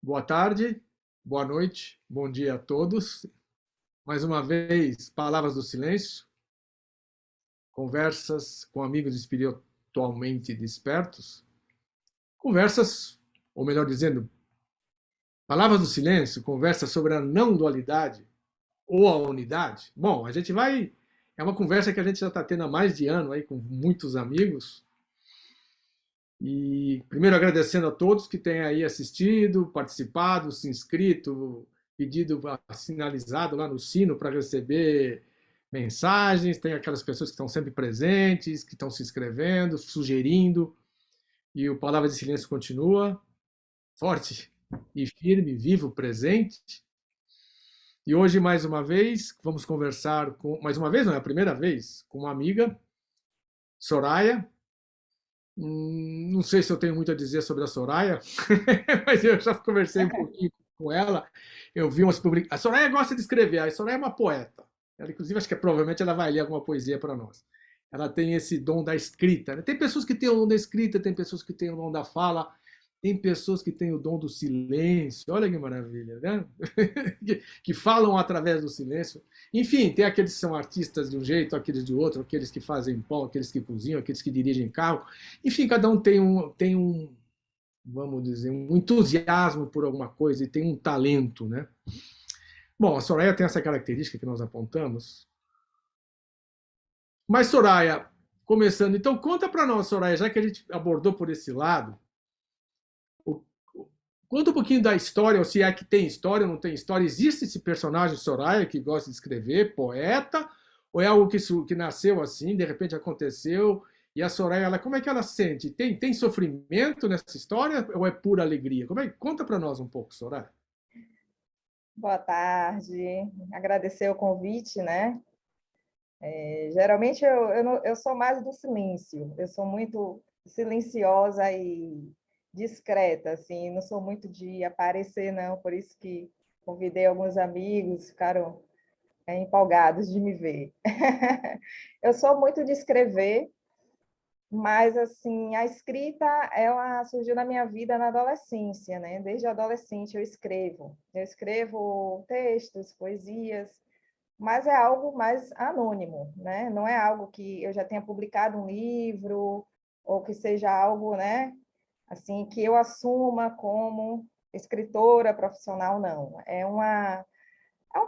Boa tarde, boa noite, bom dia a todos. Mais uma vez, Palavras do Silêncio, conversas com amigos espiritualmente despertos. Conversas, ou melhor dizendo, Palavras do Silêncio, conversa sobre a não dualidade ou a unidade. Bom, a gente vai. É uma conversa que a gente já está tendo há mais de ano aí com muitos amigos. E primeiro agradecendo a todos que têm aí assistido, participado, se inscrito, pedido sinalizado lá no sino para receber mensagens. Tem aquelas pessoas que estão sempre presentes, que estão se inscrevendo, sugerindo. E o Palavra de Silêncio continua forte e firme, vivo, presente. E hoje, mais uma vez, vamos conversar com. Mais uma vez, não é a primeira vez, com uma amiga, Soraya. Não sei se eu tenho muito a dizer sobre a Soraya, mas eu já conversei um pouquinho com ela. Eu vi umas publicações. A Soraya gosta de escrever, a Soraya é uma poeta. Ela, inclusive, acho que provavelmente ela vai ler alguma poesia para nós. Ela tem esse dom da escrita, né? Tem pessoas que têm o dom da escrita, tem pessoas que têm o dom da fala, tem pessoas que têm o dom do silêncio. Olha que maravilha, né? Que falam através do silêncio. Enfim, tem aqueles que são artistas de um jeito, aqueles de outro, aqueles que fazem pão, aqueles que cozinham, aqueles que dirigem carro. Enfim, cada um tem um, vamos dizer, um entusiasmo por alguma coisa e tem um talento, né? Bom, a Soraya tem essa característica que nós apontamos. Mas, Soraya, começando, então conta para nós, Soraya, já que a gente abordou por esse lado, conta um pouquinho da história, ou se é que tem história ou não tem história. Existe esse personagem Soraya que gosta de escrever, poeta, ou é algo que nasceu assim, de repente aconteceu, e a Soraya, ela, como é que ela sente? Tem sofrimento nessa história ou é pura alegria? Conta para nós um pouco, Soraya. Boa tarde, agradecer o convite, né? Geralmente eu sou mais do silêncio, eu sou muito silenciosa e discreta, assim, não sou muito de aparecer, não, por isso que convidei alguns amigos, ficaram empolgados de me ver. Eu sou muito de escrever, mas assim, a escrita, ela surgiu na minha vida na adolescência, né? Desde adolescente eu escrevo. Eu escrevo textos, poesias, mas é algo mais anônimo, né? Não é algo que eu já tenha publicado um livro ou que seja algo, né, assim, que eu assuma como escritora profissional, não. É um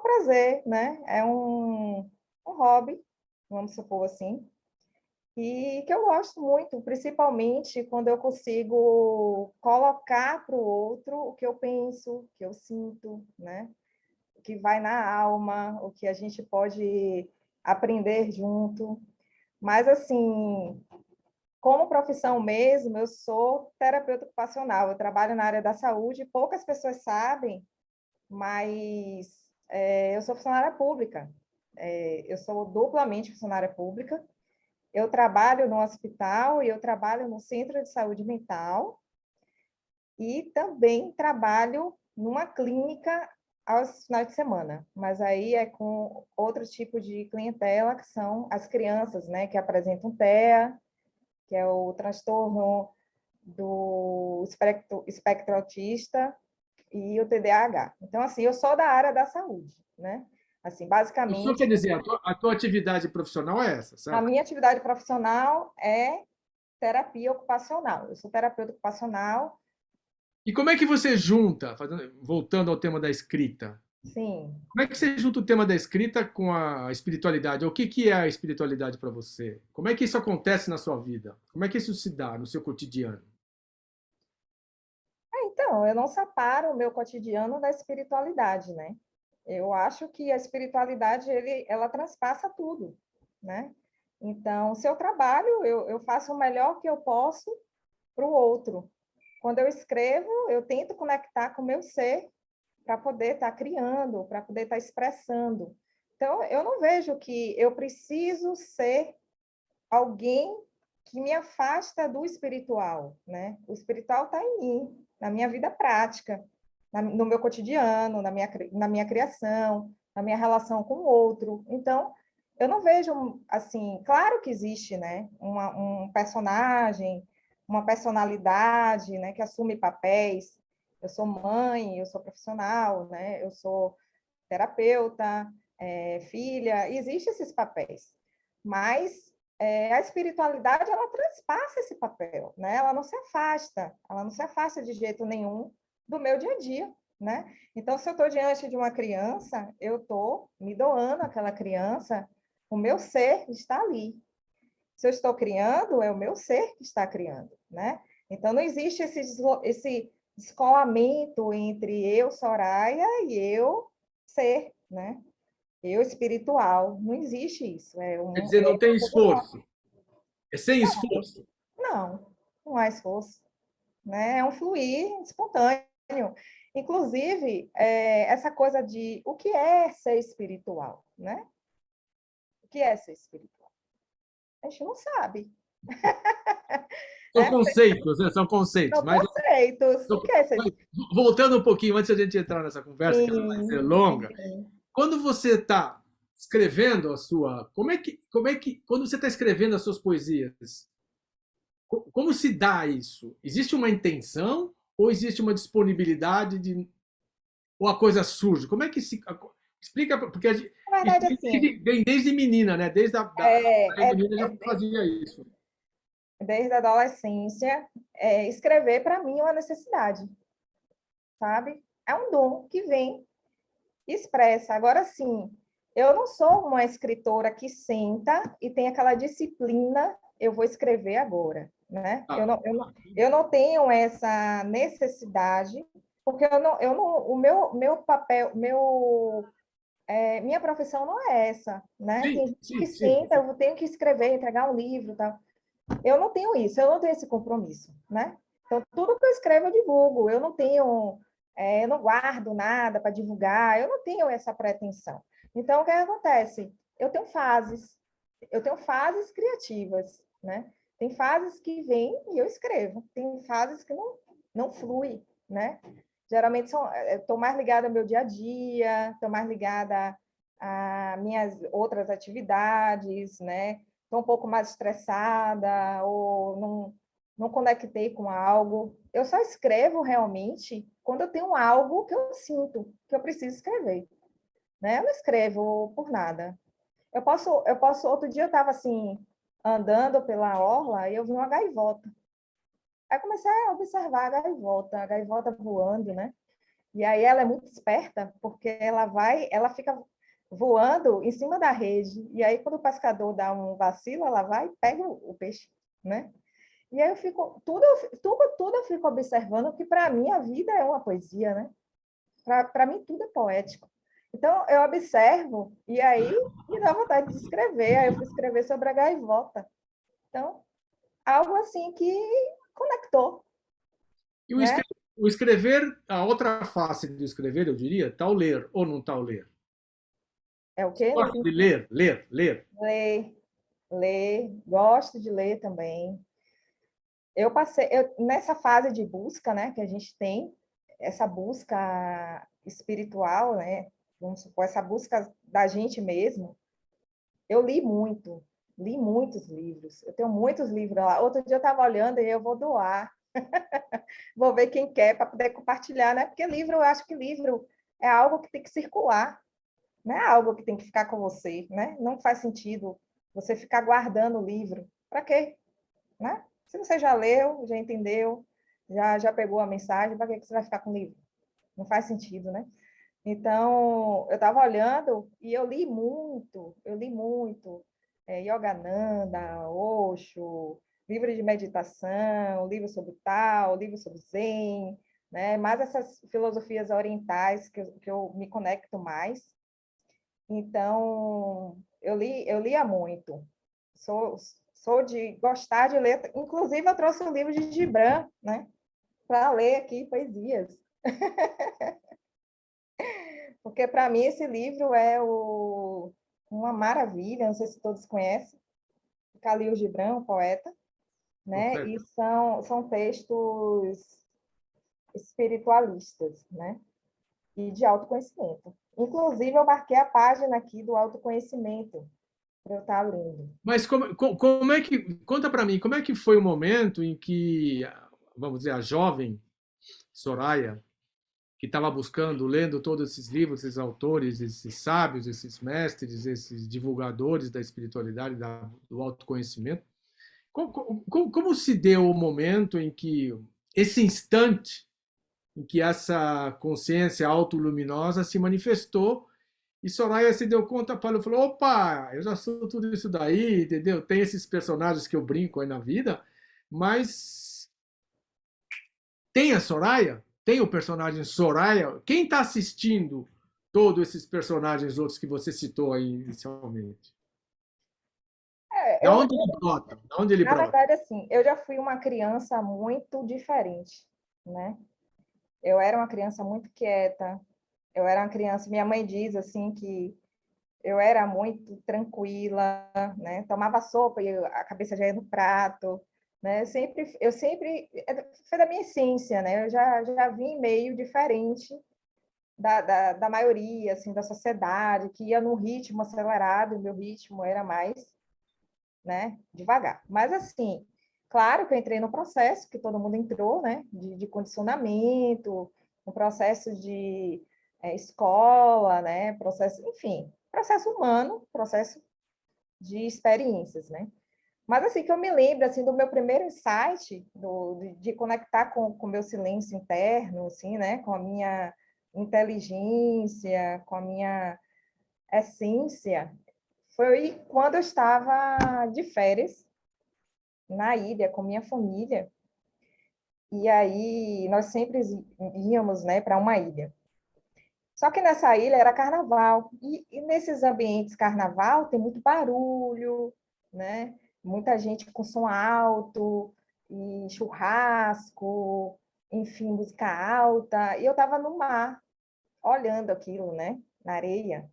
prazer, né? Um hobby, vamos supor assim, e que eu gosto muito, principalmente quando eu consigo colocar para o outro o que eu penso, o que eu sinto, né? O que vai na alma, o que a gente pode aprender junto. Mas, assim, como profissão mesmo, eu sou terapeuta ocupacional, eu trabalho na área da saúde, poucas pessoas sabem, mas eu sou funcionária pública, eu sou duplamente funcionária pública, eu trabalho no hospital e eu trabalho no centro de saúde mental e também trabalho numa clínica aos finais de semana, mas aí é com outro tipo de clientela, que são as crianças, né, que apresentam TEA, que é o transtorno do espectro autista, e o TDAH. Então, assim, eu sou da área da saúde, né? Assim, O senhor basicamente, quer dizer, a tua atividade profissional é essa, a certo? minha atividade profissional é terapia ocupacional. Eu sou terapeuta ocupacional, E como é que você junta, voltando ao tema da escrita, sim. como é que você junta o tema da escrita com a espiritualidade? O que é a espiritualidade para você? Como é que isso acontece na sua vida? Como é que isso se dá no seu cotidiano? Então, eu não separo o meu cotidiano da espiritualidade, né? Eu acho que a espiritualidade, ela transpassa tudo, né? Então, se eu trabalho, eu faço o melhor que eu posso para o outro. Quando eu escrevo, eu tento conectar com o meu ser para poder estar criando, para poder estar expressando. Então, eu não vejo que eu preciso ser alguém que me afasta do espiritual, né? O espiritual está em mim, na minha vida prática, no meu cotidiano, na minha criação, na minha relação com o outro. Então, eu não vejo, assim, claro que existe, né? Um personagem, uma personalidade, né? Que assume papéis, Eu sou mãe, eu sou profissional, né? Eu sou terapeuta, filha, existem esses papéis. Mas a espiritualidade, ela transpassa esse papel, né? Ela não se afasta de jeito nenhum do meu dia a dia, né? Então, se eu estou diante de uma criança, eu estou me doando àquela criança, o meu ser está ali. Se eu estou criando, é o meu ser que está criando, né? Então, não existe esse descolamento entre eu, Soraya, e eu, ser, né? Eu, espiritual. Não existe isso. Quer dizer, não tem esforço. É sem esforço. Não, não há esforço, né? É um fluir espontâneo. Inclusive, essa coisa de o que é ser espiritual, né? O que é ser espiritual? A gente não sabe. São conceitos, né? São conceitos. São conceitos. O que é ser espiritual? Voltando um pouquinho, antes de a gente entrar nessa conversa, que ela vai ser Sim, longa, sim. quando você está escrevendo a sua. Quando você está escrevendo as suas poesias, como se dá isso? Existe uma intenção ou existe uma disponibilidade de. Ou a coisa surge? Como é que se. Explica, porque Na isso verdade, assim, vem desde menina, né? Desde a menina já fazia isso. desde a adolescência, escrever para mim é uma necessidade, sabe? É um dom que vem e expressa. Agora, sim, eu não sou uma escritora que senta e tem aquela disciplina, eu vou escrever agora, né? Ah, Eu não tenho essa necessidade, porque o meu papel, minha profissão não é essa, né? sim, Tem gente que sim, sim. senta, eu tenho que escrever, entregar um livro, tal. Eu não tenho isso, eu não tenho esse compromisso, né? Então, tudo que eu escrevo eu divulgo, eu não guardo nada para divulgar, eu não tenho essa pretensão. Então, o que acontece? Eu tenho fases criativas, né? Tem fases que vêm e eu escrevo, tem fases que não flui, né? Geralmente estou mais ligada ao meu dia a dia, estou mais ligada a minhas outras atividades, né? Estou um pouco mais estressada ou não conectei com algo. Eu só escrevo realmente quando eu tenho algo que eu sinto que eu preciso escrever, né? Eu não escrevo por nada. Outro dia eu estava assim, andando pela orla e eu vi uma gaivota. Aí comecei a observar a gaivota voando, né? E aí ela é muito esperta, porque ela fica voando em cima da rede. E aí, quando o pescador dá um vacilo, ela vai e pega o peixe, né? E aí tudo eu fico observando, que para mim a vida é uma poesia, né? Para mim tudo é poético. Então, eu observo e aí me dá vontade de escrever. Aí eu fui escrever sobre a gaivota. Então, algo assim que conectou, E né? o escrever, a outra face do escrever, eu diria, está o ler ou não está o ler. É o Você quê? Não gosta de entendi. ler, ler, ler. Ler, ler, gosto de ler também. Nessa fase de busca, né, que a gente tem, essa busca espiritual, né, vamos supor, essa busca da gente mesmo, eu li muitos livros, eu tenho muitos livros lá. Outro dia eu estava olhando e eu vou doar, vou ver quem quer para poder compartilhar, né, porque livro, eu acho que livro é algo que tem que circular, não é algo que tem que ficar com você, né, não faz sentido você ficar guardando o livro, para quê? Né? Se você já leu, já entendeu, já pegou a mensagem, para que você vai ficar com o livro? Não faz sentido, né? Então, eu estava olhando e eu li muito. Yogananda, Osho, livro de meditação, livro sobre tal, livro sobre Zen, né? Mais essas filosofias orientais que eu me conecto mais. Então, eu lia muito. Sou, sou de gostar de ler. Inclusive, eu trouxe um livro de Gibran, né? Para ler aqui poesias. Porque, para mim, esse livro é uma maravilha. Não sei se todos conhecem. Khalil Gibran, o poeta. Né? E são textos espiritualistas, né? E de autoconhecimento. Inclusive, eu marquei a página aqui do autoconhecimento para eu estar lendo. Mas como é que. Conta para mim, como é que foi o momento em que, vamos dizer, a jovem Soraya que estava buscando, lendo todos esses livros, esses autores, esses sábios, esses mestres, esses divulgadores da espiritualidade, do autoconhecimento. Como se deu o momento em que, esse instante, em que essa consciência autoluminosa se manifestou e Soraya se deu conta, falou, opa, eu já sou tudo isso daí, entendeu? Tem esses personagens que eu brinco aí na vida, mas tem a Soraya, tem o personagem Soraya. Quem está assistindo todos esses personagens outros que você citou aí inicialmente? É, Da onde ele brota? Da onde ele na brota? verdade, assim, eu já fui uma criança muito diferente, né? Eu era uma criança muito quieta, eu era uma criança, minha mãe diz assim que eu era muito tranquila, né? Tomava sopa e a cabeça já ia no prato, né? Eu sempre, foi da minha essência, né? Eu já vim meio diferente da maioria, assim, da sociedade, que ia num ritmo acelerado, o meu ritmo era mais, né, devagar. Mas, assim, claro que eu entrei no processo, que todo mundo entrou, né, de condicionamento, um processo de escola, né, processo, enfim, processo humano, processo de experiências, né. Mas, assim, que eu me lembro, assim, do meu primeiro insight, de conectar com o meu silêncio interno, assim, né, com a minha inteligência, com a minha essência, foi quando eu estava de férias na ilha com minha família. E aí nós sempre íamos, né, para uma ilha. Só que nessa ilha era carnaval. E nesses ambientes carnaval tem muito barulho, né? Muita gente com som alto, e churrasco, enfim, música alta. E eu estava no mar, olhando aquilo, né? Na areia.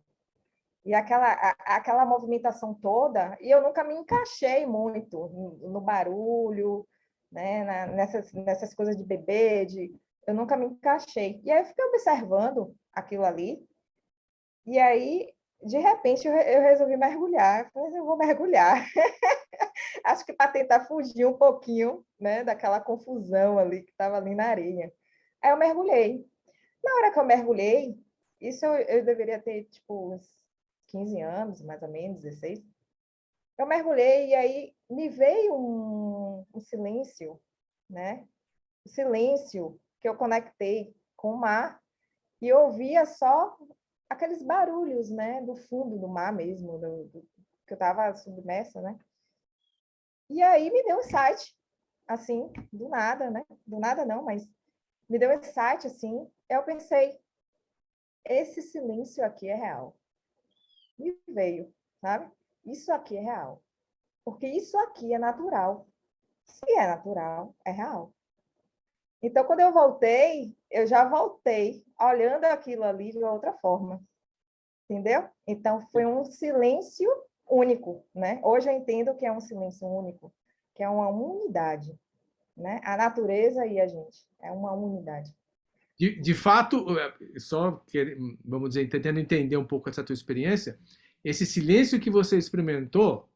E aquela movimentação toda, e eu nunca me encaixei muito no barulho, né? Nessas coisas de bebê, eu nunca me encaixei. E aí eu fiquei observando aquilo ali, e aí, de repente, eu resolvi mergulhar. Eu falei, eu vou mergulhar. Acho que para tentar fugir um pouquinho, né, daquela confusão ali que estava ali na areia. Aí eu mergulhei. Na hora que eu mergulhei, isso eu deveria ter, tipo, uns 15 anos, mais ou menos, 16. Eu mergulhei e aí me veio um silêncio, né? O silêncio que eu conectei com o mar e eu ouvia só aqueles barulhos, né? Do fundo do mar mesmo, que eu estava submersa, né? E aí me deu um insight, assim, do nada, né? Do nada não, mas me deu um insight, assim. Eu pensei, esse silêncio aqui é real. Me veio, sabe? Isso aqui é real. Porque isso aqui é natural. Se é natural, é real. Então, quando eu voltei, eu já voltei olhando aquilo ali de outra forma. Entendeu? Então, foi um silêncio único, né? Hoje eu entendo que é um silêncio único, que é uma unidade, né? A natureza e a gente. É uma unidade. De fato, só vamos dizer, tentando entender um pouco essa tua experiência, esse silêncio que você experimentou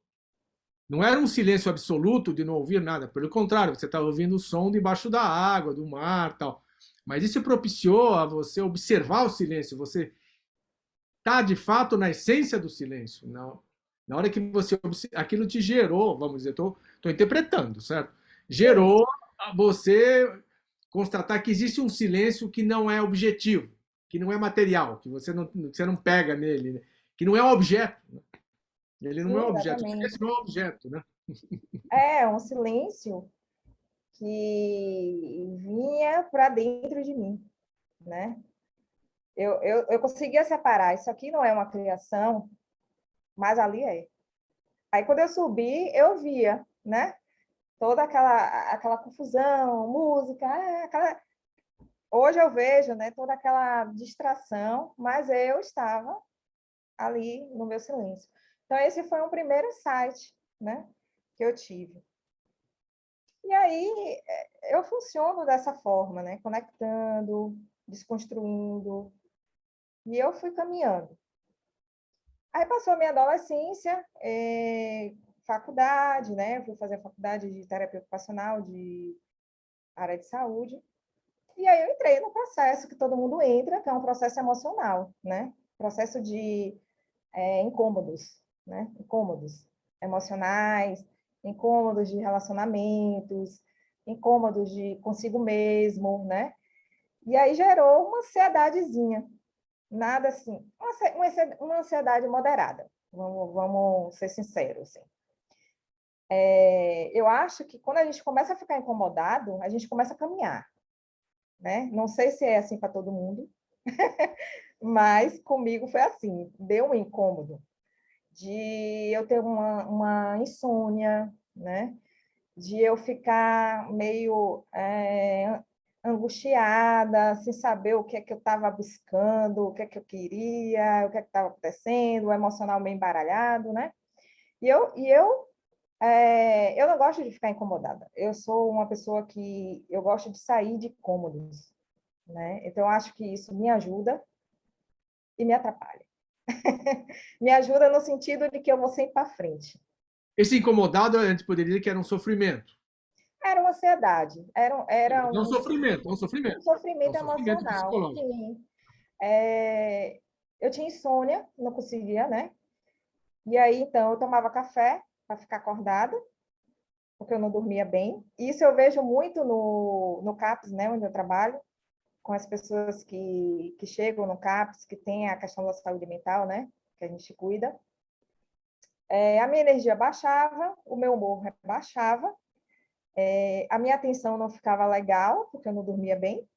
não era um silêncio absoluto de não ouvir nada, pelo contrário, você estava ouvindo o som debaixo da água, do mar, tal. Mas isso propiciou a você observar o silêncio, você está de fato na essência do silêncio. Não. Na hora que você aquilo te gerou, vamos dizer, estou interpretando, certo? Sim, Gerou a você constatar que existe um silêncio que não é objetivo, que não é material, que você não pega nele, né? Que não é um objeto. Né? Ele não é sim, um objeto, o exatamente. silêncio não é um objeto, né? É um silêncio que vinha para dentro de mim, né? Eu conseguia separar, isso aqui não é uma criação, mas ali é. Aí, quando eu subi, eu via, né? Toda aquela confusão, música, hoje eu vejo, né? Toda aquela distração, mas eu estava ali no meu silêncio. Então, esse foi um primeiro insight, né? Que eu tive. E aí, eu funciono dessa forma, né? Conectando, desconstruindo, e eu fui caminhando. Aí passou a minha adolescência, faculdade, né? Fui fazer faculdade de terapia ocupacional, de área de saúde. E aí eu entrei no processo que todo mundo entra, que é um processo emocional, né? Processo de incômodos, né? Incômodos emocionais, incômodos de relacionamentos, incômodos de consigo mesmo, né? E aí gerou uma ansiedadezinha, nada assim, uma ansiedade moderada, vamos ser sinceros, assim. Eu acho que quando a gente começa a ficar incomodado, a gente começa a caminhar, né? Não sei se é assim para todo mundo, mas comigo foi assim, deu um incômodo de eu ter uma insônia, né? De eu ficar meio angustiada, sem saber o que é que eu estava buscando, o que é que eu queria, o que é que estava acontecendo, o emocional meio embaralhado, né? Eu não gosto de ficar incomodada. Eu sou uma pessoa que eu gosto de sair de cômodos, né? Então, eu acho que isso me ajuda e me atrapalha. Me ajuda no sentido de que eu vou sempre para frente. Esse incomodado, a gente poderia dizer que era um sofrimento. Era uma ansiedade, era É um sofrimento, é um sofrimento. um É um sofrimento sofrimento emocional, psicológico. sim. Eu tinha insônia, não conseguia, né? E aí, então, eu tomava café para ficar acordada, porque eu não dormia bem. Isso eu vejo muito no CAPS, né, onde eu trabalho, com as pessoas que chegam no CAPS, que tem a questão da saúde mental, né, que a gente cuida. A minha energia baixava, o meu humor baixava, a minha atenção não ficava legal, porque eu não dormia bem,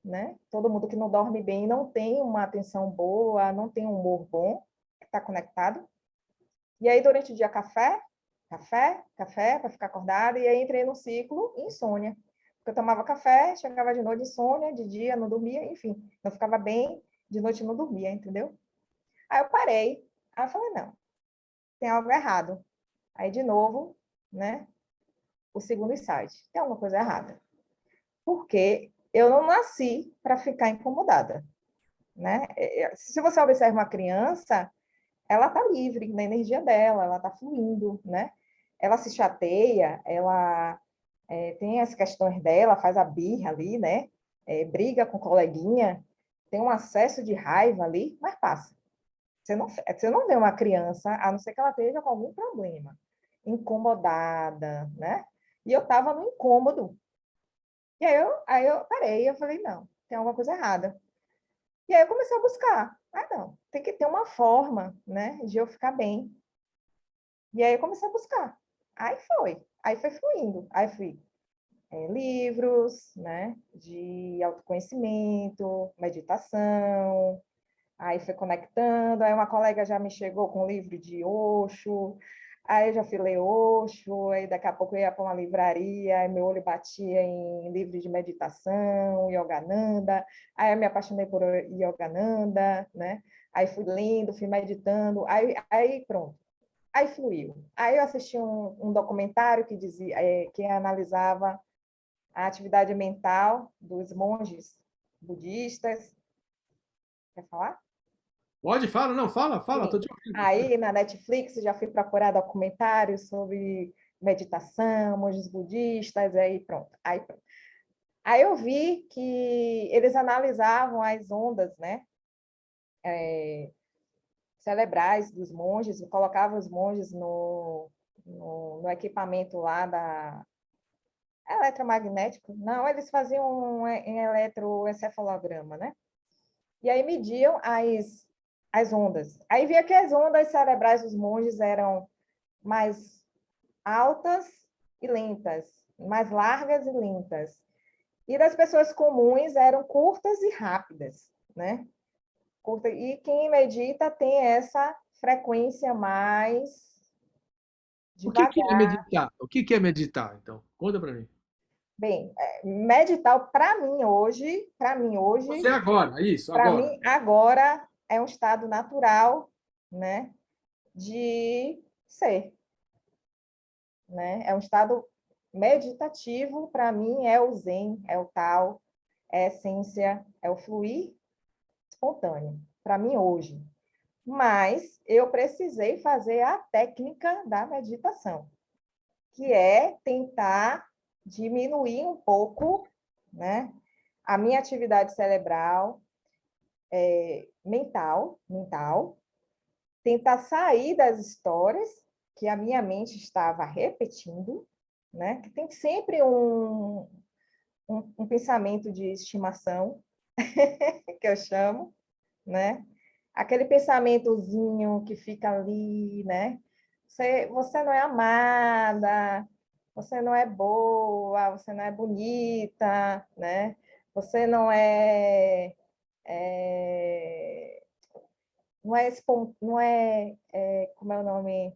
né? Todo mundo que não dorme bem não tem uma atenção boa, não tem um humor bom, que está conectado. E aí, durante o dia, café, café, café, para ficar acordada, e aí entrei no ciclo insônia. Porque eu tomava café, chegava de noite insônia, de dia não dormia, enfim, não ficava bem, de noite não dormia, entendeu? Aí eu parei, aí eu falei, não, tem algo errado. Aí, de novo, né, o segundo insight, tem alguma coisa errada. Porque eu não nasci para ficar incomodada, né? Se você observa uma criança, ela está livre na energia dela, ela está fluindo, né? Ela se chateia, ela tem as questões dela, faz a birra ali, né? Briga com o coleguinha, tem um acesso de raiva ali, mas passa. Você não vê uma criança, a não ser que ela esteja com algum problema, incomodada, né? E eu estava no incômodo. E aí eu parei, eu falei, não, tem alguma coisa errada. E aí eu comecei a buscar. Ah, não, tem que ter uma forma, né, de eu ficar bem. E aí eu comecei a buscar. Aí foi fluindo. Aí fui livros, né, de autoconhecimento, meditação. Aí foi conectando. Aí uma colega já me chegou com um livro de Osho. Aí eu já fui ler Osho. Aí daqui a pouco eu ia para uma livraria. Aí meu olho batia em livros de meditação, Yogananda. Aí eu me apaixonei por Yogananda, né? Aí fui lendo, fui meditando. Aí pronto. Aí fluiu. Aí eu assisti um documentário que dizia, que analisava a atividade mental dos monges budistas. Quer falar? Pode, fala, não, fala, estou Sim. te ouvindo. Aí na Netflix já fui procurar documentários sobre meditação, monges budistas, aí pronto. Aí eu vi que eles analisavam as ondas, né, cerebrais dos monges, colocavam os monges no equipamento lá da eletromagnético. Não, eles faziam em eletroencefalograma, né? E aí mediam as ondas. Aí via que as ondas cerebrais dos monges eram mais altas e lentas, mais largas e lentas. E das pessoas comuns eram curtas e rápidas, né? E quem medita tem essa frequência mais O que que é devagar. meditar? O que que é meditar, então? Conta para mim. Bem, meditar para mim Você hoje, agora, isso, para agora. mim agora é um estado natural, né, de ser, né? É um estado meditativo, para mim é o zen, é o tal, é a essência, é o fluir espontâneo, para mim hoje. Mas eu precisei fazer a técnica da meditação, que é tentar diminuir um pouco, né, a minha atividade cerebral mental, tentar sair das histórias que a minha mente estava repetindo, né? Que tem sempre um pensamento de estimação, que eu chamo, né? Aquele pensamentozinho que fica ali, né? Você não é amada, você não é boa, você não é bonita, né? Você não é, como é o nome?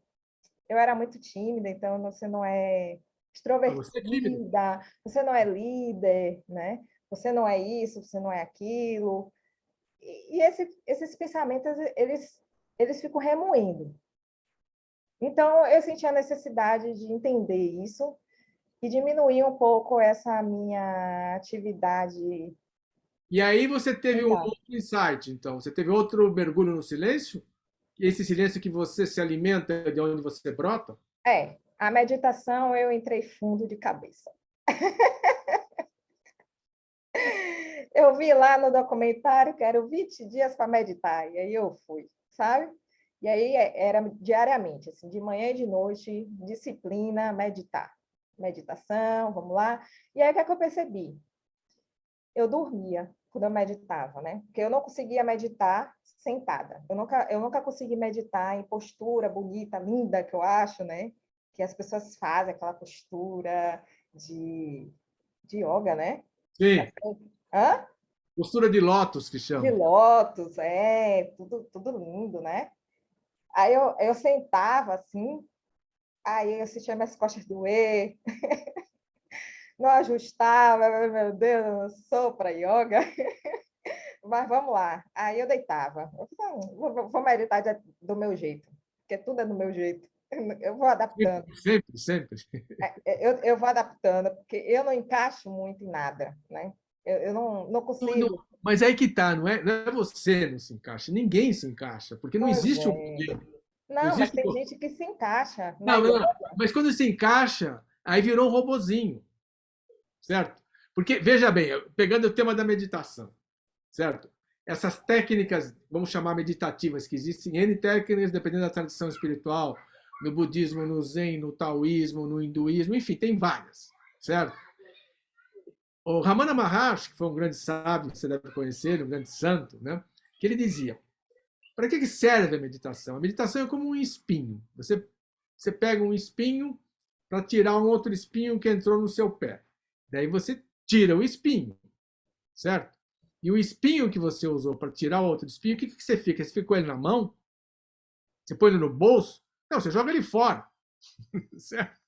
Eu era muito tímida, então você não é Ah, você é tímido. extrovertida, você não é líder, né? Você não é isso, você não é aquilo. E esses pensamentos, eles ficam remoendo. Então, eu senti a necessidade de entender isso e diminuir um pouco essa minha atividade E aí você teve um mental. outro insight, então. Você teve outro mergulho no silêncio? Esse silêncio que você se alimenta de onde você brota? A meditação eu entrei fundo de cabeça. Eu vi lá no documentário que eram 20 dias para meditar, e aí eu fui, sabe? E aí era diariamente, assim, de manhã e de noite, disciplina, meditar. Meditação, vamos lá. E aí o que é que eu percebi? Eu dormia quando eu meditava, né? Porque eu não conseguia meditar sentada. Eu nunca consegui meditar em postura bonita, linda, que eu acho, né? Que as pessoas fazem aquela postura de yoga, né? Sim, Hã? postura de lótus que De chama. lótus, tudo lindo, né? Aí eu sentava assim, aí eu sentia minhas costas doer, não ajustava, meu Deus, eu não sou para yoga, mas vamos lá. Aí eu deitava, eu falei, vou meditar do meu jeito, porque tudo é do meu jeito, eu vou adaptando, Sempre, sempre. eu vou adaptando, porque eu não encaixo muito em nada, né? Eu não consigo. Mas aí que tá, não é você não se encaixa, ninguém se encaixa, porque não Pois existe um é. modelo. Não Não, mas existe. tem gente que se encaixa na Não, não, não. yoga. Mas quando se encaixa, aí virou um robozinho, certo? Porque, veja bem, pegando o tema da meditação, certo? Essas técnicas, vamos chamar meditativas, que existem N técnicas, dependendo da tradição espiritual, no budismo, no zen, no taoísmo, no hinduísmo, enfim, tem várias, certo? O Ramana Maharshi, que foi um grande sábio, que você deve conhecer, um grande santo, né? Que ele dizia: para que serve a meditação? A meditação é como um espinho. Você pega um espinho para tirar um outro espinho que entrou no seu pé. Daí você tira o espinho, certo? E o espinho que você usou para tirar o outro espinho, o que você fica? Você fica com ele na mão? Você põe ele no bolso? Não, você joga ele fora, certo?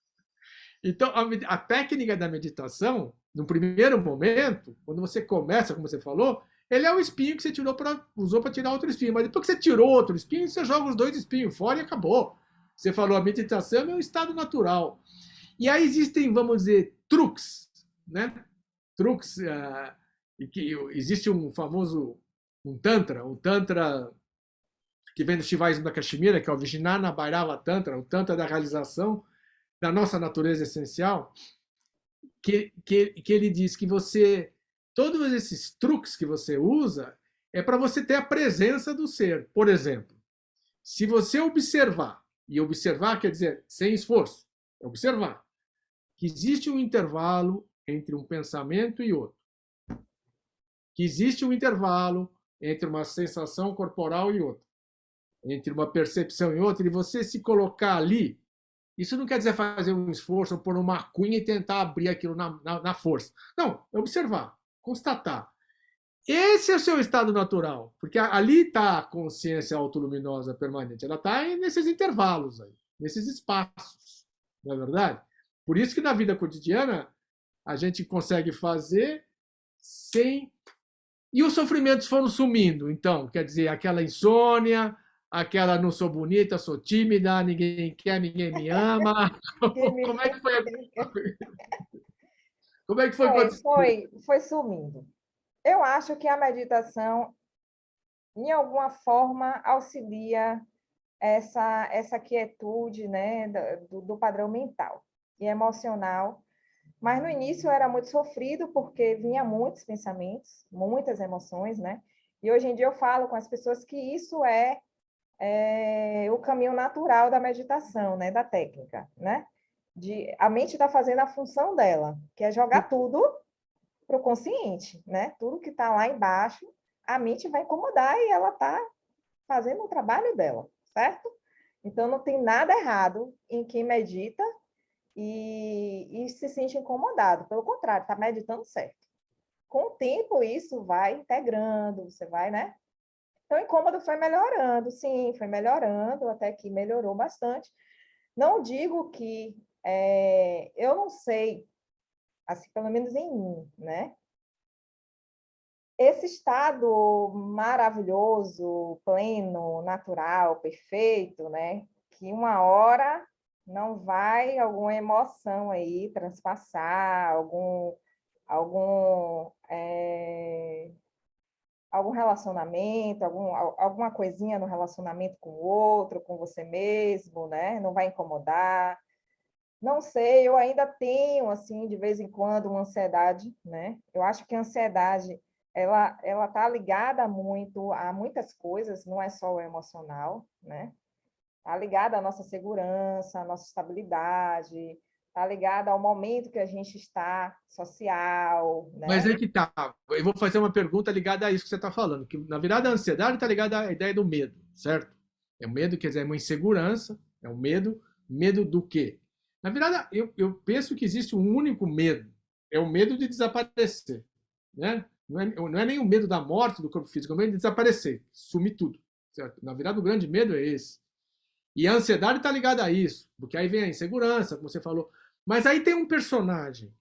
Então, a técnica da meditação, no primeiro momento, quando você começa, como você falou, ele é o espinho que você usou para tirar outro espinho. Mas depois que você tirou outro espinho, você joga os dois espinhos fora e acabou. Você falou, a meditação é um estado natural. E aí existem, vamos dizer, truques, né? Truques, e que existe um famoso um tantra que vem do Shivaísmo da Kashmira, que é o Vijnana Bhairava Tantra, o tantra da realização da nossa natureza essencial, que ele diz que todos esses truques que você usa é para você ter a presença do ser. Por exemplo, se você observar, e observar quer dizer sem esforço, observar que existe um intervalo entre um pensamento e outro, que existe um intervalo entre uma sensação corporal e outra, entre uma percepção e outra, e você se colocar ali. Isso não quer dizer fazer um esforço, pôr uma cunha e tentar abrir aquilo na força. Não, é observar, constatar. Esse é o seu estado natural, porque ali está a consciência autoluminosa permanente. Ela está nesses intervalos aí, nesses espaços, não é verdade? Por isso que na vida cotidiana a gente consegue fazer sem. E os sofrimentos foram sumindo, então, quer dizer, aquela insônia, aquela não sou bonita, sou tímida, ninguém quer, ninguém me ama. Ninguém me... Como é que foi? Como é que foi quando... Foi sumindo. Eu acho que a meditação, em alguma forma, auxilia essa quietude, né, do padrão mental e emocional Mas no início era muito sofrido, porque vinha muitos pensamentos, muitas emoções, né? E hoje em dia eu falo com as pessoas que isso é o caminho natural da meditação, né? Da técnica, né? A mente está fazendo a função dela, que é jogar tudo para o consciente, né? Tudo que está lá embaixo, a mente vai incomodar e ela está fazendo o trabalho dela, certo? Então, não tem nada errado em quem medita e se sente incomodado. Pelo contrário, está meditando certo. Com o tempo, isso vai integrando, você vai, né? Então, o incômodo foi melhorando, sim, foi melhorando, até que melhorou bastante. Não digo que eu não sei, assim, pelo menos em mim, né? Esse estado maravilhoso, pleno, natural, perfeito, né? Que uma hora não vai alguma emoção aí transpassar, algum, algum relacionamento, alguma coisinha no relacionamento com o outro, com você mesmo, né? Não vai incomodar. Não sei, eu ainda tenho, assim, de vez em quando, uma ansiedade, né? Eu acho que a ansiedade, ela tá ligada muito a muitas coisas, não é só o emocional, né? Tá ligada à nossa segurança, à nossa estabilidade, tá ligada ao momento que a gente está social, Mas né? é que tá. Eu vou fazer uma pergunta ligada a isso que você está falando, que na verdade a ansiedade está ligada à ideia do medo, certo? É o medo, quer dizer, é uma insegurança, é um medo. Medo do quê? Na verdade, eu penso que existe um único medo, é o medo de desaparecer, né? Não é nem o medo da morte do corpo físico, é o medo de desaparecer, sumir tudo, certo? Na verdade, o grande medo é esse. E a ansiedade está ligada a isso, porque aí vem a insegurança, como você falou. Mas aí tem um personagem.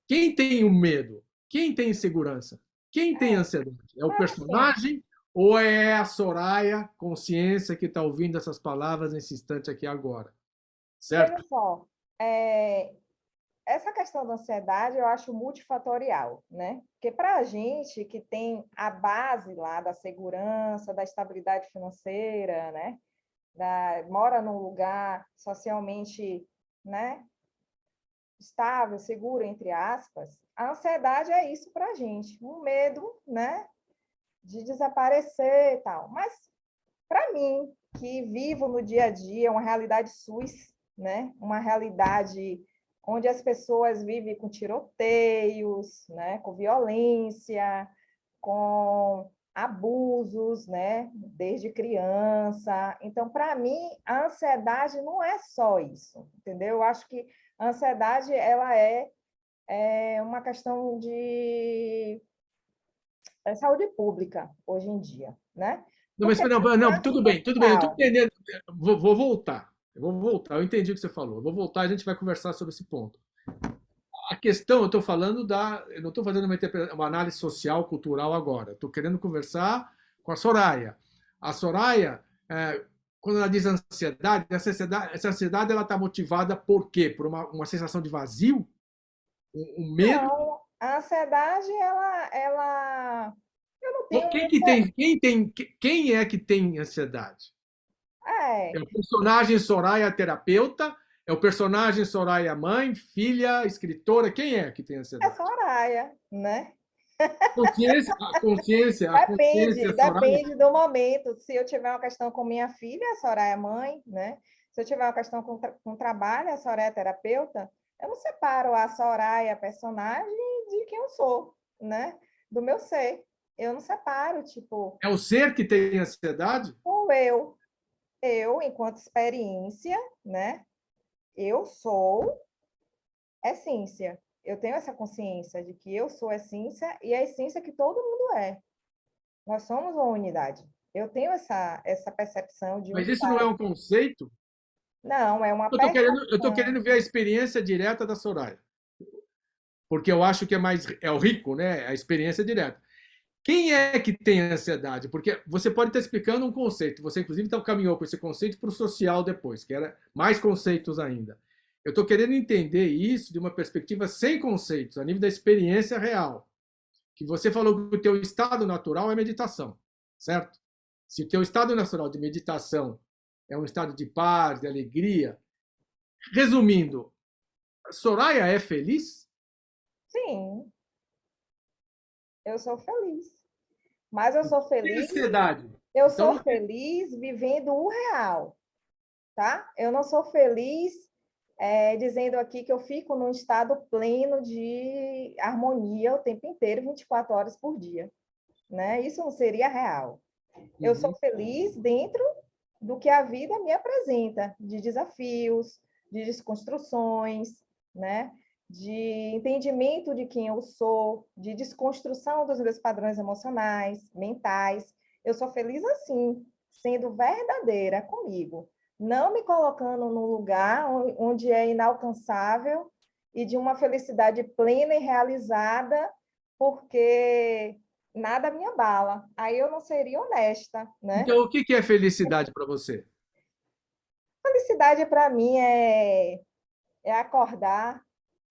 Quem tem o medo? Quem tem insegurança? Quem tem ansiedade? É o Mas, assim, personagem ou é a Soraya, consciência, que está ouvindo essas palavras nesse instante aqui agora? veja Certo? só, essa questão da ansiedade eu acho multifatorial, né? Porque para a gente que tem a base lá da segurança, da estabilidade financeira, né? Mora num lugar socialmente, né? Estável, seguro, entre aspas, a ansiedade é isso para a gente, um medo, né? De desaparecer e tal. Mas para mim, que vivo no dia a dia uma realidade SUS, né? Uma realidade onde as pessoas vivem com tiroteios, né? Com violência, com abusos, né? Desde criança. Então, para mim, a ansiedade não é só isso, entendeu? Eu acho que a ansiedade ela é uma questão de saúde pública hoje em dia, né? Não, mas Porque não, não, tudo bem, tudo bem. Eu estou mental. entendendo. Vou voltar. Eu vou voltar. Eu entendi o que você falou. Eu vou voltar e a gente vai conversar sobre esse ponto. A questão, eu estou falando da. Eu não estou fazendo uma análise social, cultural agora. Estou querendo conversar com a Soraya. A Soraya, quando ela diz ansiedade, essa ansiedade ela está motivada por quê? Por uma sensação de vazio? Um medo? Não, a ansiedade, eu não tenho Quem que muita. tem, quem é que tem ansiedade? É É, o personagem Soraya terapeuta? É o personagem Soraya mãe, filha, escritora? Quem é que tem é ansiedade? Soraya, né? A consciência Soraya. Depende do momento. Se eu tiver uma questão com minha filha, a Soraya é mãe, né? Se eu tiver uma questão com trabalho, a Soraya é terapeuta, eu não separo a Soraya, personagem, de quem eu sou, né? Do meu ser. Eu não separo, tipo, É o ser que tem ansiedade? ou enquanto experiência, né? Eu sou essência. Eu tenho essa consciência de que eu sou essência e a essência que todo mundo é. Nós somos uma unidade. Eu tenho essa percepção de Mas isso não é unidade. um conceito? Não, é uma Eu tô querendo percepção. ver a experiência direta da Soraya, porque eu acho que é o rico, né? A experiência direta. Quem é que tem ansiedade? Porque você pode estar explicando um conceito, você inclusive caminhou com esse conceito para o social depois, que era mais conceitos ainda. Eu estou querendo entender isso de uma perspectiva sem conceitos, a nível da experiência real. Que você falou que o teu estado natural é meditação, certo? Se o teu estado natural de meditação é um estado de paz, de alegria, resumindo, Soraya é feliz? Sim, eu sou feliz. Mas eu sou feliz, Felicidade. eu Então sou não tem. feliz vivendo o real, tá? Eu não sou feliz dizendo aqui que eu fico num estado pleno de harmonia o tempo inteiro, 24 horas por dia, né? Isso não seria real. Eu sou Uhum. feliz dentro do que a vida me apresenta, de desafios, de desconstruções, né? De entendimento de quem eu sou, de desconstrução dos meus padrões emocionais, mentais. Eu sou feliz assim, sendo verdadeira comigo, não me colocando num lugar onde é inalcançável e de uma felicidade plena e realizada, porque nada me abala. Aí eu não seria honesta, né? Então, o que é felicidade para você? Felicidade para mim é acordar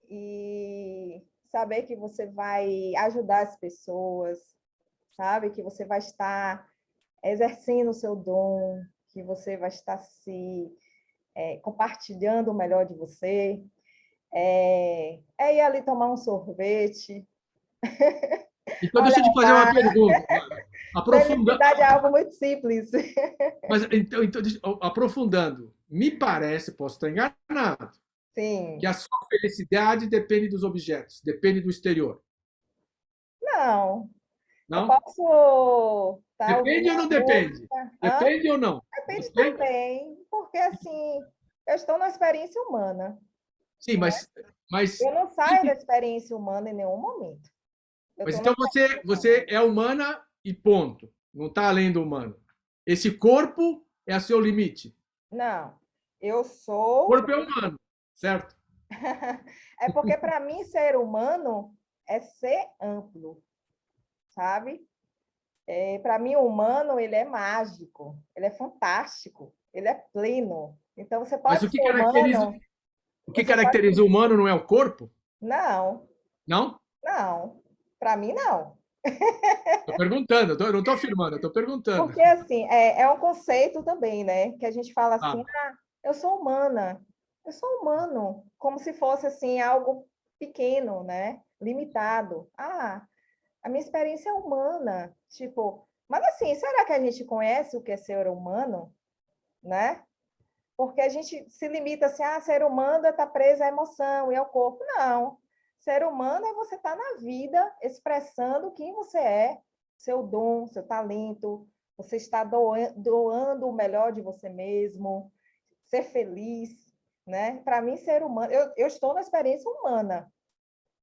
e saber que você vai ajudar as pessoas, sabe? Que você vai estar exercendo o seu dom, que você vai estar compartilhando o melhor de você. Ir ali tomar um sorvete, Então, deixa olha eu te o fazer uma mar. pergunta. Aprofunda... Felicidade é algo muito simples. Mas, então, aprofundando, me parece, posso estar enganado, que Sim. a sua felicidade depende dos objetos, depende do exterior. Não, eu Não? posso estar ouvindo Depende ou uma não depende? música. Hã? Depende ou não? Depende Depende? também, porque assim, eu estou na experiência humana, Sim, né? mas, Eu não saio da experiência humana em nenhum momento. Eu mas estou na então experiência humana. você é humana e ponto. Não está além do humano. Esse corpo é o seu limite. Não, eu O sou. corpo é humano, certo? É porque para mim ser humano é ser amplo, sabe? Para mim o humano ele é mágico, ele é fantástico, ele é pleno. Então você Mas pode ser humano, o que você pode. caracteriza o humano não é o corpo? Não, Não? não. Para mim não. Estou perguntando, eu não estou afirmando, eu estou perguntando. Porque, assim, é um conceito também, né? Que a gente fala assim, Ah, eu sou humana, eu sou humano, como se fosse, assim, algo pequeno, né? Limitado. A minha experiência é humana, tipo... Mas, assim, será que a gente conhece o que é ser humano, né? Porque a gente se limita assim, ser humano é estar preso à emoção e ao corpo. Não. Ser humano é você estar na vida expressando quem você é, seu dom, seu talento, você está doando o melhor de você mesmo, ser feliz, né? Para mim, ser humano, eu estou na experiência humana,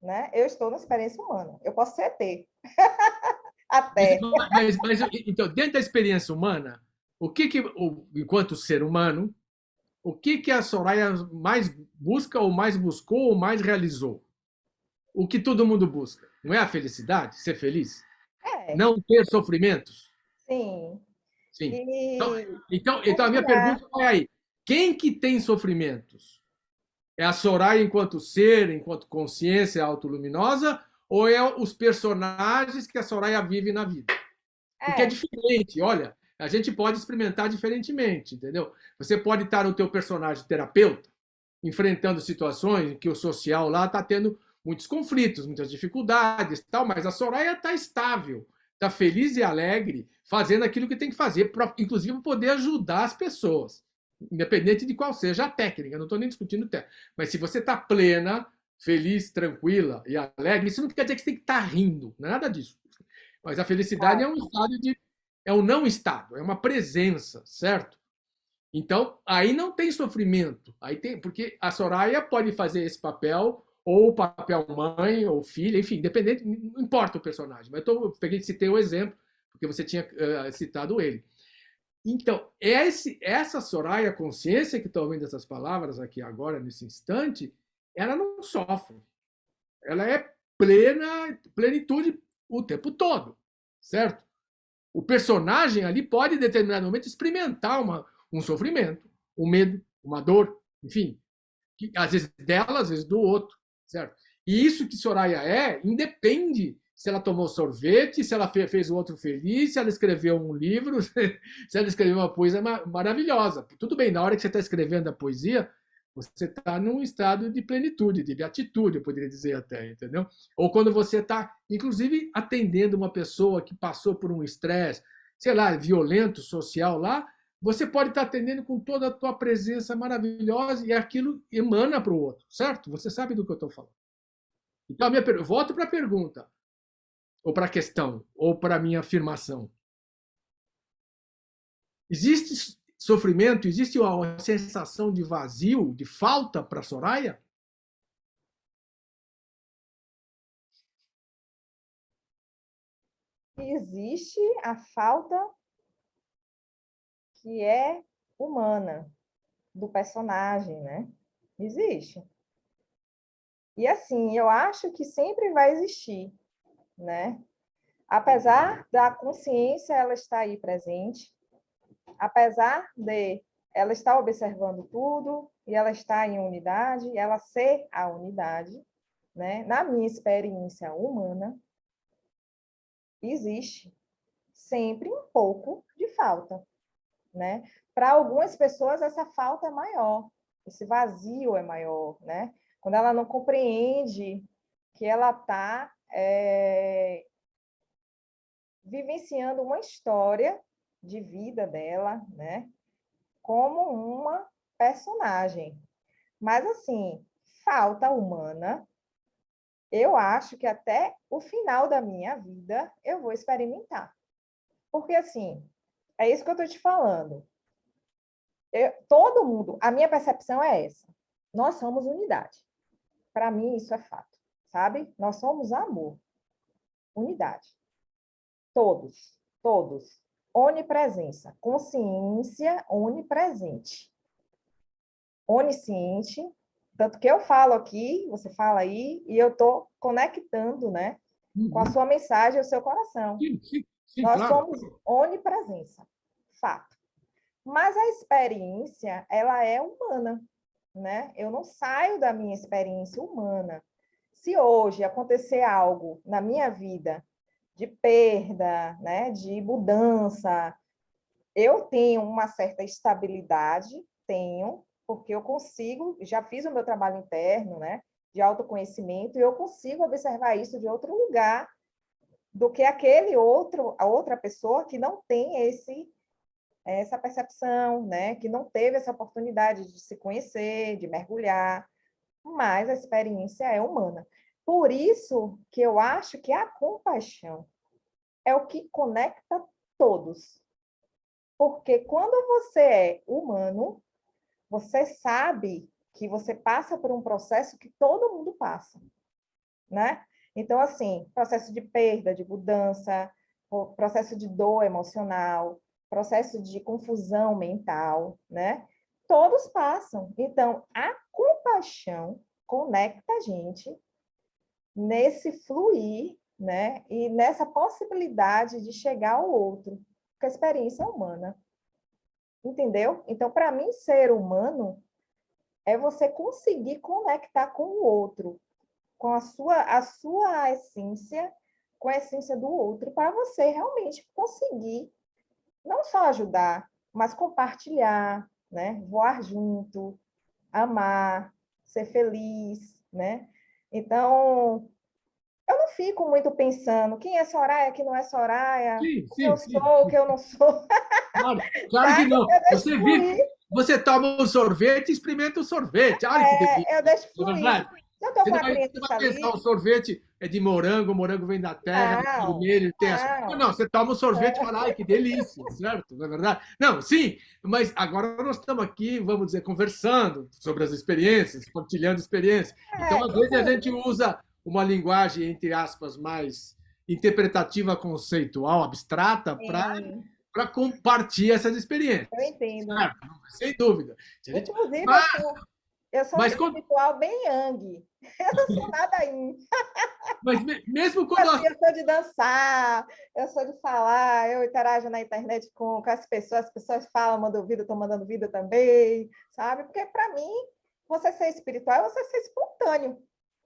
né? Eu estou na experiência humana. Eu posso ser ET, mas, até. então, dentro da experiência humana, enquanto ser humano, o que a Soraya mais busca, ou mais buscou, ou mais realizou? O que todo mundo busca. Não é a felicidade? Ser feliz? É, Não ter sofrimentos? sim. Sim. Então, E então a minha confiar. pergunta é aí: quem que tem sofrimentos? É a Soraya enquanto ser, enquanto consciência autoluminosa, ou é os personagens que a Soraya vive na vida? Porque é É, diferente, olha, a gente pode experimentar diferentemente, entendeu? Você pode estar no teu personagem terapeuta, enfrentando situações em que o social lá está tendo muitos conflitos, muitas dificuldades, tal, mas a Soraya está estável, está feliz e alegre, fazendo aquilo que tem que fazer, inclusive para poder ajudar as pessoas, independente de qual seja a técnica. Não estou nem discutindo técnica, mas se você está plena, feliz, tranquila e alegre, isso não quer dizer que você tem que estar rindo, não é nada disso. Mas a felicidade é um estado de é um não estado, é uma presença, certo? Então, aí não tem sofrimento. Aí tem, porque a Soraya pode fazer esse papel, ou o papel mãe, ou filha, enfim, independente, não importa o personagem. Mas eu peguei, citei o exemplo, porque você tinha citado ele. Então, essa Soraya consciência que está ouvindo essas palavras aqui agora, nesse instante, ela não sofre. Ela é plenitude o tempo todo, certo? O personagem ali pode, em determinado momento, experimentar um sofrimento, um medo, uma dor, enfim, que, às vezes dela, às vezes do outro, certo? E isso que Soraya independe se ela tomou sorvete, se ela fez o outro feliz, se ela escreveu um livro, se ela escreveu uma poesia maravilhosa. Tudo bem, na hora que você está escrevendo a poesia, Você está num estado de plenitude, de beatitude, eu poderia dizer até, entendeu? Ou quando você está, inclusive, atendendo uma pessoa que passou por um estresse, sei lá, violento, social lá, você pode estar atendendo com toda a tua presença maravilhosa e aquilo emana para o outro, certo? Você sabe do que eu estou falando. Então, volto para a pergunta, ou para a questão, ou para a minha afirmação. Existe sofrimento, existe uma sensação de vazio, de falta para Soraya? Existe a falta que é humana do personagem, né? Existe. E assim, eu acho que sempre vai existir, né? Apesar da consciência ela estar aí presente, apesar de ela estar observando tudo e ela estar em unidade, ela ser a unidade, né? Na minha experiência humana, existe sempre um pouco de falta, né? Para algumas pessoas essa falta é maior, esse vazio é maior, né? Quando ela não compreende que ela está vivenciando uma história de vida dela, né? Como uma personagem. Mas, assim, falta humana, eu acho que até o final da minha vida eu vou experimentar. Porque, assim, é isso que eu estou te falando. Todo mundo, a minha percepção é essa. Nós somos unidade. Para mim, isso é fato, sabe? Nós somos amor, unidade. Todos, todos. Onipresença, consciência onipresente. Onisciente, tanto que eu falo aqui, você fala aí, e eu estou conectando, né, com a sua mensagem, o seu coração. Sim, sim, sim, Nós claro. somos onipresença, fato. Mas a experiência, ela é humana, né? Eu não saio da minha experiência humana. Se hoje acontecer algo na minha vida de perda, né, de mudança, eu tenho uma certa estabilidade, tenho, porque eu consigo, já fiz o meu trabalho interno, né, de autoconhecimento, e eu consigo observar isso de outro lugar do que aquele outro, a outra pessoa que não tem essa percepção, né, que não teve essa oportunidade de se conhecer, de mergulhar, mas a experiência é humana. Por isso que eu acho que a compaixão é o que conecta todos. Porque quando você é humano, você sabe que você passa por um processo que todo mundo passa, né? Então, assim, processo de perda, de mudança, processo de dor emocional, processo de confusão mental, né? Todos passam. Então, a compaixão conecta a gente nesse fluir, né? E nessa possibilidade de chegar ao outro, porque a experiência é humana. Entendeu? Então, para mim, ser humano é você conseguir conectar com o outro, com a sua essência, com a essência do outro, para você realmente conseguir não só ajudar, mas compartilhar, né? Voar junto, amar, ser feliz, né? Então, eu não fico muito pensando quem é Soraya, quem não é Soraya, Sim, o que eu sim, sou, sim. o que eu não sou, Claro, claro que sabe? não. Eu deixo Você vive, fluir. você toma um sorvete e experimenta o sorvete. Olha que delícia, Eu deixo não é fluir. verdade? Se eu estou com a Você vai criança pensar, o ali, sorvete é de morango, o morango vem da terra, é não, vermelho, ele tem açúcar. Não, não. não, você toma o sorvete e fala, ai, que delícia, certo? Não é verdade? Não, sim, mas agora nós estamos aqui, vamos dizer, conversando sobre as experiências, compartilhando experiências. Então, às vezes, a Então, gente usa uma linguagem, entre aspas, mais interpretativa, conceitual, abstrata, sim, para compartilhar essas eu experiências. entendo. Certo? Sem dúvida. Inclusive, Mas, eu sou um mas, espiritual bem yang. Eu não sou nada yin. mesmo quando Assim, eu sou de dançar, eu sou de falar, eu interajo na internet com as pessoas falam, mandam vida, estou mandando vida também, sabe? Porque, para mim, você ser espiritual é você ser espontâneo,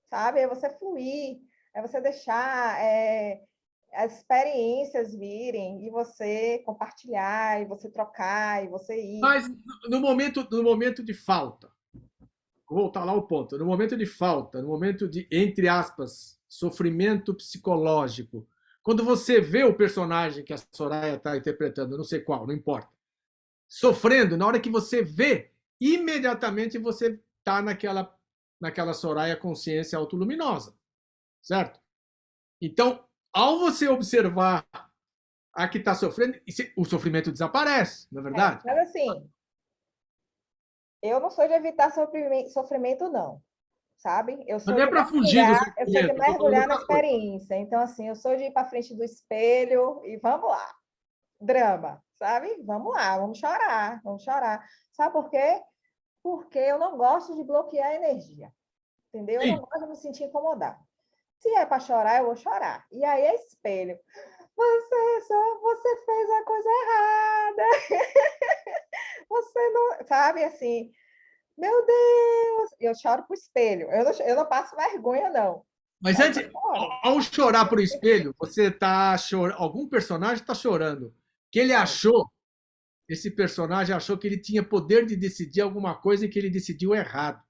sabe? É você fluir, é você deixar as experiências virem e você compartilhar, e você trocar, e você ir. mas no momento de falta, vou voltar lá ao ponto. No momento de falta, no momento de, entre aspas, sofrimento psicológico, quando você vê o personagem que a Soraya está interpretando, não sei qual, não importa, sofrendo, na hora que você vê, imediatamente você está naquela Soraya consciência autoluminosa, certo? Então, ao você observar a que está sofrendo, o sofrimento desaparece, não é verdade? Mas assim, eu não sou de evitar sofrimento, não, sabe? Mas não é para fugir do Eu sou de sofrimento, eu estou falando mergulhar na outra coisa. experiência. Então, assim, eu sou de ir para frente do espelho e vamos lá. Drama, sabe? Vamos lá, vamos chorar, vamos chorar. Sabe por quê? Porque eu não gosto de bloquear a energia, entendeu? Eu não Sim, gosto de me sentir incomodada. Se é para chorar, eu vou chorar. E aí é espelho. Você fez a coisa errada. Você não, sabe assim, meu Deus, eu choro pro espelho. Eu não passo vergonha, não. mas Mas antes, eu choro. ao chorar para o espelho, você está chorando, algum personagem está chorando, que ele É. achou, esse personagem achou que ele tinha poder de decidir alguma coisa e que ele decidiu errado.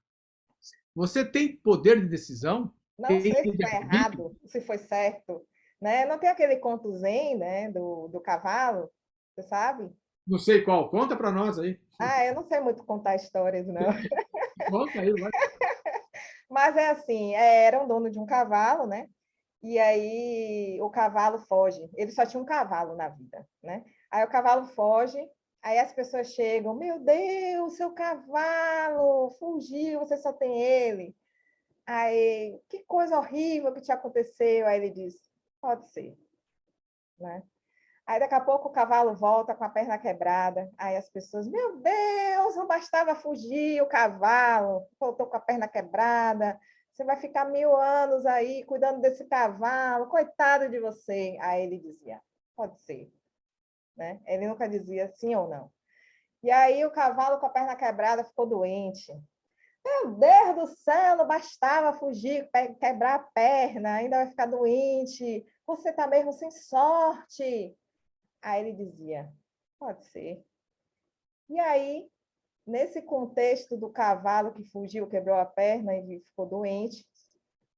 Você tem poder de decisão? Não Tem sei se foi livre-arbítrio? errado, se foi certo. Né? Não tem aquele conto zen, né, do cavalo, você sabe? Não sei qual, conta para nós aí. Ah, eu não sei muito contar histórias, não. Conta aí, vai. Mas é assim, era um dono de um cavalo, né? E aí o cavalo foge. Ele só tinha um cavalo na vida, né? Aí o cavalo foge, aí as pessoas chegam, meu Deus, seu cavalo fugiu, você só tem ele. Aí, que coisa horrível que te aconteceu. Aí ele diz, pode ser, né? Aí daqui a pouco o cavalo volta com a perna quebrada. Aí as pessoas, meu Deus, não bastava fugir o cavalo, voltou com a perna quebrada. Você vai ficar 1000 anos aí cuidando desse cavalo, coitado de você. Aí ele dizia, pode ser, né? Ele nunca dizia sim ou não. E aí o cavalo com a perna quebrada ficou doente. Meu Deus do céu, não bastava fugir, quebrar a perna, ainda vai ficar doente. Você está mesmo sem sorte. Aí ele dizia, pode ser. E aí, nesse contexto do cavalo que fugiu, quebrou a perna e ficou doente,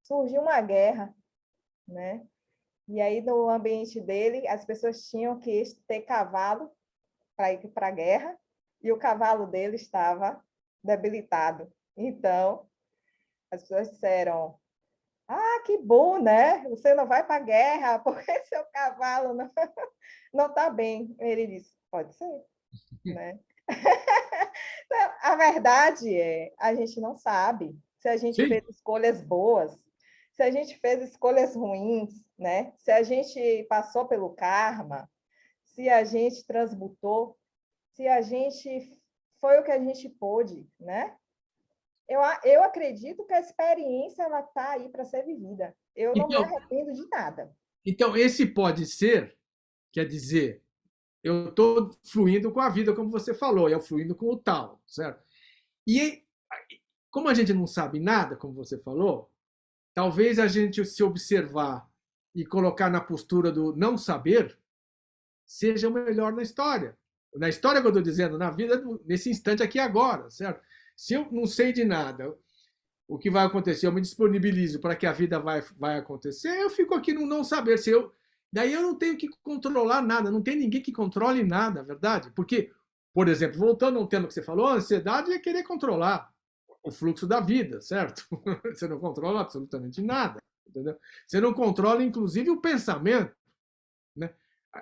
surgiu uma guerra, né? E aí, no ambiente dele, as pessoas tinham que ter cavalo para ir para a guerra, e o cavalo dele estava debilitado. Então, as pessoas disseram, ah, que bom, né? Você não vai para a guerra porque seu cavalo não está bem. Ele disse, pode ser, né? A verdade é, a gente não sabe se a gente Sim. fez escolhas boas, se a gente fez escolhas ruins, né? Se a gente passou pelo karma, se a gente transmutou, se a gente foi o que a gente pôde, né? Eu acredito que a experiência ela está aí para ser vivida. Eu não me Então, arrependo de nada. então, esse pode ser, quer dizer, eu estou fluindo com a vida, como você falou, eu fluindo com o tal, certo? E como a gente não sabe nada, como você falou, talvez a gente se observar e colocar na postura do não saber seja o melhor na história. Na história que eu estou dizendo, na vida, nesse instante aqui agora, certo? Se eu não sei de nada, o que vai acontecer, eu me disponibilizo para que a vida vai acontecer, eu fico aqui no não saber. Se eu, daí eu não tenho que controlar nada, não tem ninguém que controle nada, verdade? Porque, por exemplo, voltando a um tema que você falou, a ansiedade é querer controlar o fluxo da vida, certo? Você não controla absolutamente nada, entendeu? Você não controla, inclusive, o pensamento, né?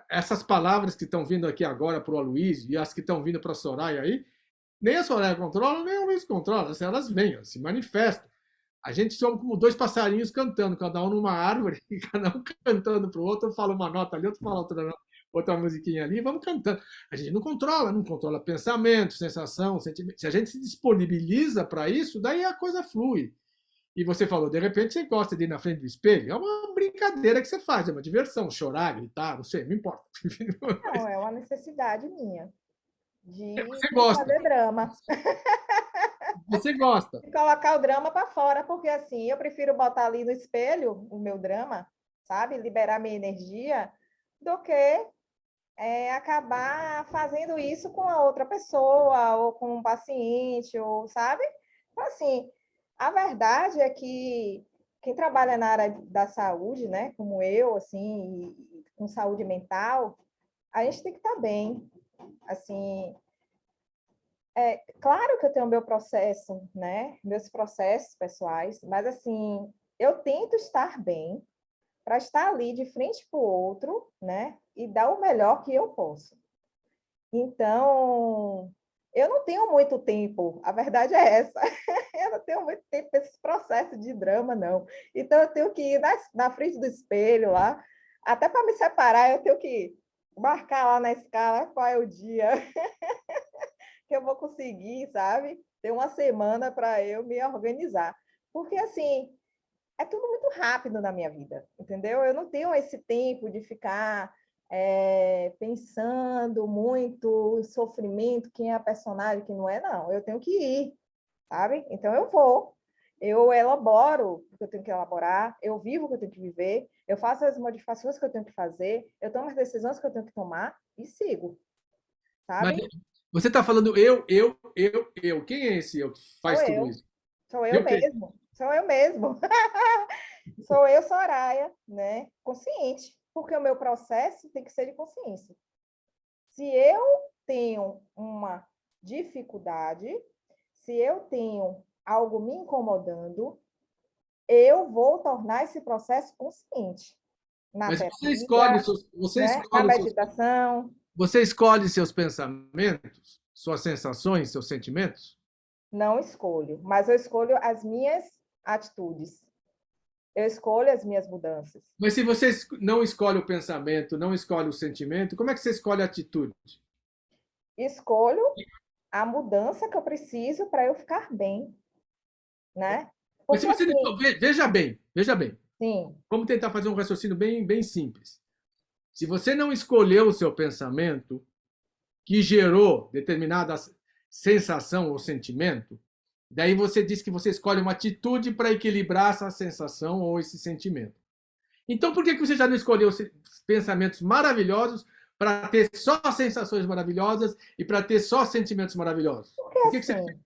Essas palavras que estão vindo aqui agora para o Aloysio e as que estão vindo para a Soraya aí, nem a Soraya controla, nem o Aloysio controla. Elas vêm, elas se manifestam. A gente somos como dois passarinhos cantando, cada um numa árvore, e cada um cantando para o outro, um fala uma nota ali, outro fala outra musiquinha ali, vamos cantando. A gente não controla pensamento, sensação, sentimento. Se a gente se disponibiliza para isso, daí a coisa flui. E você falou, de repente você gosta de ir na frente do espelho, é uma brincadeira que você faz, é uma diversão, chorar, gritar, não sei, não importa. Não, é uma necessidade minha Você de gosta, fazer drama. você gosta. E colocar o drama para fora, porque assim, eu prefiro botar ali no espelho o meu drama, sabe? Liberar minha energia, do que acabar fazendo isso com a outra pessoa, ou com um paciente, ou sabe? Então, assim, a verdade é que quem trabalha na área da saúde, né, como eu, assim, com saúde mental, a gente tem que estar bem. Assim, é claro que eu tenho meu processo, né, meus processos pessoais, mas, assim, eu tento estar bem para estar ali de frente para o outro, né, e dar o melhor que eu posso. Então, eu não tenho muito tempo, a verdade é essa. Eu não tenho muito tempo para esse processo de drama, não. Então, eu tenho que ir na frente do espelho lá, até para me separar, eu tenho que marcar lá na escala qual é o dia que eu vou conseguir, sabe? Ter uma semana para eu me organizar. Porque, assim, é tudo muito rápido na minha vida, entendeu? Eu não tenho esse tempo de ficar pensando muito em sofrimento, quem é a personagem, quem não é, não. Eu tenho que ir, sabe? Então eu elaboro o que eu tenho que elaborar, eu vivo o que eu tenho que viver, eu faço as modificações que eu tenho que fazer, eu tomo as decisões que eu tenho que tomar e sigo, Mas sabe? você está falando eu. Quem é esse eu que Sou faz tudo eu, isso? sou eu Eu quem? mesmo, sou eu mesmo. Sou eu, Soraya, né? Consciente, porque o meu processo tem que ser de consciência. Se eu tenho uma dificuldade, se eu tenho algo me incomodando, eu vou tornar esse processo consciente na Mas você escolhe os terapia, seus, você né? Na escolhe os seus, meditação. você escolhe seus pensamentos, suas sensações, seus sentimentos? Não escolho, mas eu escolho as minhas atitudes. Eu escolho as minhas mudanças. Mas se você não escolhe o pensamento, não escolhe o sentimento, como é que você escolhe a atitude? Escolho a mudança que eu preciso para eu ficar bem, né? Mas se Porque você assim, veja bem, sim, vamos tentar fazer um raciocínio bem simples. Se você não escolheu o seu pensamento que gerou determinada sensação ou sentimento, daí você diz que você escolhe uma atitude para equilibrar essa sensação ou esse sentimento. Então, por que você já não escolheu pensamentos maravilhosos para ter só sensações maravilhosas e para ter só sentimentos maravilhosos? porque Por que você... assim,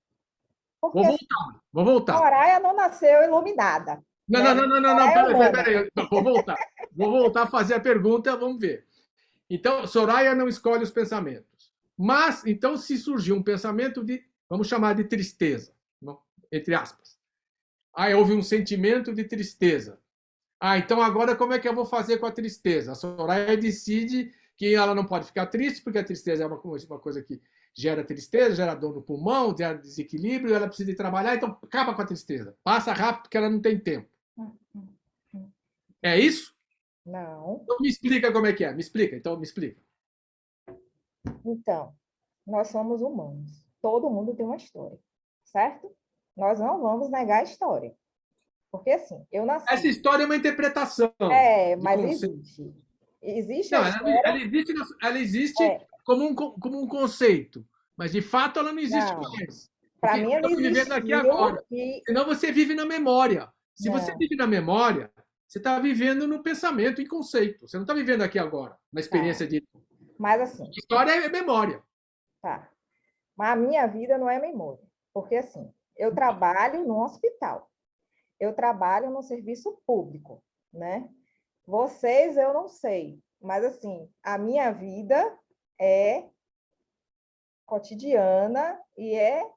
Vou porque voltar, vou voltar. Soraya não nasceu iluminada, Não, né? não, não, não, não, não, Soraya é humana. peraí, vou voltar. Vou voltar a fazer a pergunta, vamos ver. Então, Soraya não escolhe os pensamentos. Mas, então, se surgiu um pensamento de, vamos chamar de tristeza, entre aspas. Aí houve um sentimento de tristeza. Ah, então agora como é que eu vou fazer com a tristeza? A Soraya decide que ela não pode ficar triste, porque a tristeza é uma coisa que gera tristeza, gera dor no pulmão, gera desequilíbrio, ela precisa de trabalhar, então acaba com a tristeza. Passa rápido porque ela não tem tempo. É isso? Não. Então me explica como é que é. Me explica, então me explica. Então, nós somos humanos. Todo mundo tem uma história, certo? Nós não vamos negar a história. Porque assim, eu Essa nasci. história é uma interpretação de Mas conceito. existe. Existe a Não, história. ela existe É, como um conceito, mas de fato ela não existe não. mais. Para Porque mim, você ela está vivendo aqui existiu agora. e. Senão você vive na memória. Se você Não, vive na memória, você está vivendo no pensamento e conceito. Você não está vivendo aqui agora, na tá. experiência de. Mas assim, História é memória. tá. Mas a minha vida não é memória. Porque assim, eu trabalho no hospital. Eu trabalho no serviço público, né? Vocês eu não sei, mas assim, a minha vida é cotidiana e é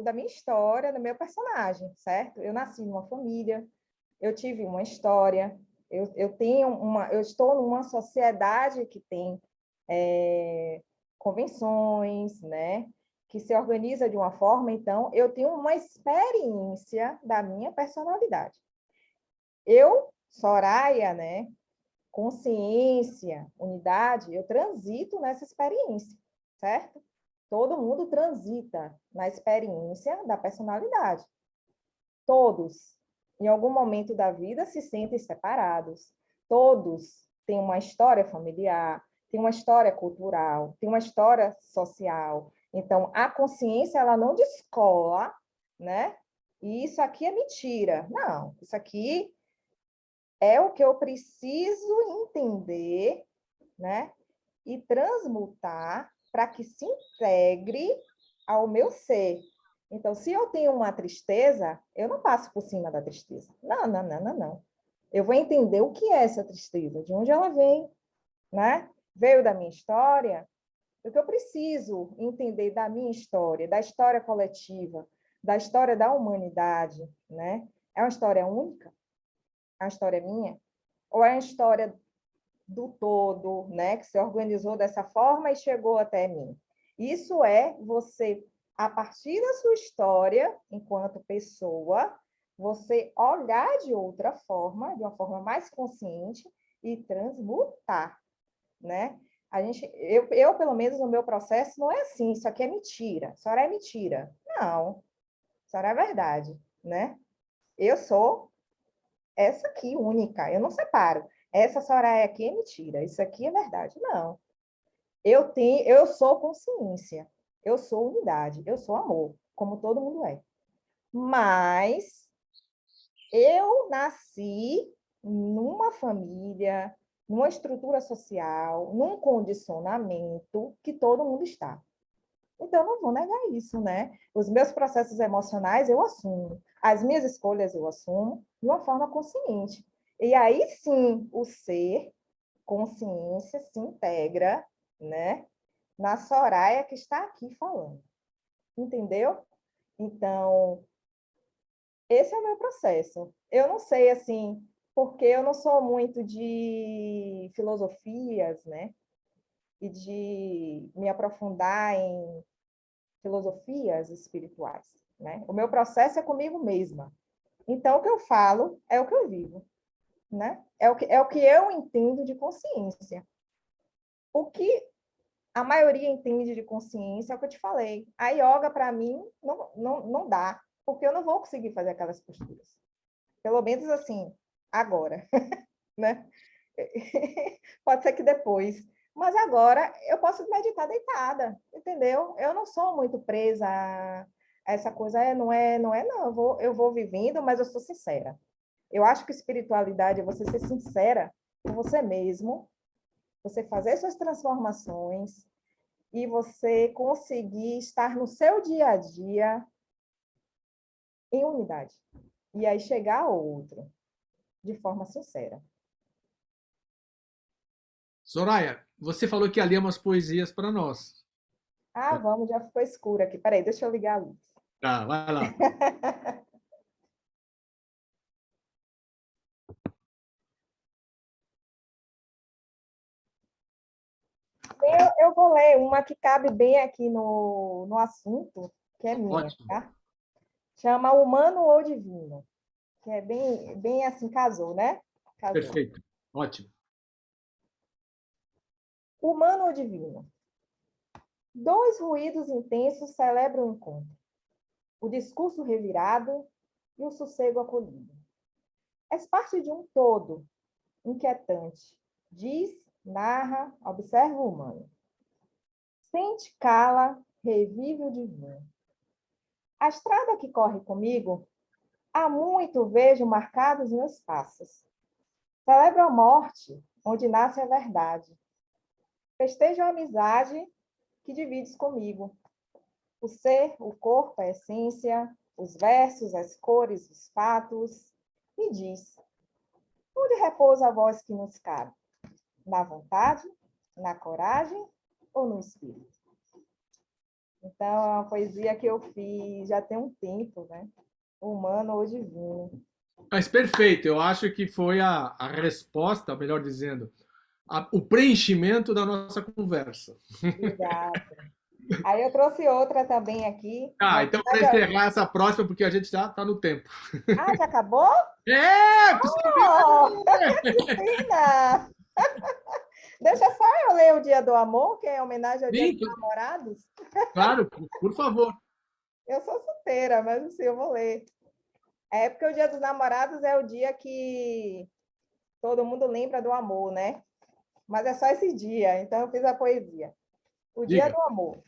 da minha história, do meu personagem, certo? Eu nasci numa família, eu tive uma história, eu estou numa sociedade que tem convenções, né? Que se organiza de uma forma, então eu tenho uma experiência da minha personalidade. Eu, Soraya, né? Consciência, unidade, eu transito nessa experiência, certo? Todo mundo transita na experiência da personalidade. Todos, em algum momento da vida, se sentem separados. Todos têm uma história familiar, têm uma história cultural, têm uma história social. Então, a consciência, ela não descola, né? E isso aqui é mentira. Não, isso aqui é o que eu preciso entender, né? E transmutar para que se integre ao meu ser. Então, se eu tenho uma tristeza, eu não passo por cima da tristeza. Não, não, não, não, não. Eu vou entender o que é essa tristeza, de onde ela vem, né? Veio da minha história, o que eu preciso entender da minha história, da história coletiva, da história da humanidade, né? É uma história única? É uma história minha? Ou é uma história do todo, né? Que se organizou dessa forma e chegou até mim? Isso é você, a partir da sua história, enquanto pessoa, você olhar de outra forma, de uma forma mais consciente e transmutar, né? Eu, pelo menos, no meu processo, não é assim, isso aqui é mentira, isso é mentira. Não, isso é verdade, né? Eu sou essa aqui, única, eu não separo. Essa Soraya aqui é mentira, isso aqui é verdade. Não. Eu sou consciência, eu sou unidade, eu sou amor, como todo mundo é. Mas eu nasci numa família, numa estrutura social, num condicionamento que todo mundo está. Então, eu não vou negar isso, né? Os meus processos emocionais eu assumo, as minhas escolhas eu assumo de uma forma consciente. E aí sim, o ser, consciência, se integra, né? Na Soraya que está aqui falando. Entendeu? Então, esse é o meu processo. Eu não sei, assim, porque eu não sou muito de filosofias, né? E de me aprofundar em filosofias espirituais, né? O meu processo é comigo mesma. Então, o que eu falo é o que eu vivo, né? É o que eu entendo de consciência. O que a maioria entende de consciência é o que eu te falei. A yoga, para mim, não dá, porque eu não vou conseguir fazer aquelas posturas. Pelo menos assim, agora, né? Pode ser que depois. Mas agora eu posso meditar deitada, entendeu? Eu não sou muito presa a essa coisa, não. Eu vou vivendo, mas eu sou sincera. Eu acho que espiritualidade é você ser sincera com você mesmo, você fazer suas transformações e você conseguir estar no seu dia a dia em unidade. E aí chegar ao outro de forma sincera. Soraya, você falou que ia ler umas poesias para nós. Ah, vamos, já ficou escuro aqui. Peraí, deixa eu ligar a luz. Tá, vai lá. Eu vou ler uma que cabe bem aqui no assunto, que é minha, Ótimo, tá? Chama Humano ou Divino, que é bem assim, casou, né? Casou. perfeito, ótimo. Humano ou Divino? Dois ruídos intensos celebram o encontro. O discurso revirado e o sossego acolhido. És parte de um todo, inquietante. Diz, narra, observa o humano. Sente, cala, revive o divino. A estrada que corre comigo, há muito vejo marcados meus passos. Celebro a morte, onde nasce a verdade. Festejo a amizade que divides comigo. O ser, o corpo, a essência, os versos, as cores, os fatos. Me diz, onde repousa a voz que nos cabe? Na vontade, na coragem ou no espírito? Então, é uma poesia que eu fiz já tem um tempo, né? Humano ou divino. Mas perfeito, eu acho que foi a resposta, melhor dizendo, o preenchimento da nossa conversa. Exato. Aí eu trouxe outra também aqui. Ah, Na então para verdade, encerrar essa próxima, porque a gente já está no tempo. já acabou? É, precisa Oh, ver. que pena! Deixa só eu ler o Dia do Amor, que é em homenagem ao Dia Sim, dos Namorados. claro, por favor. Eu sou solteira, mas assim, eu vou ler. É porque o Dia dos Namorados é o dia que todo mundo lembra do amor, né? Mas é só esse dia, então eu fiz a poesia. O Dia Diga. do Amor.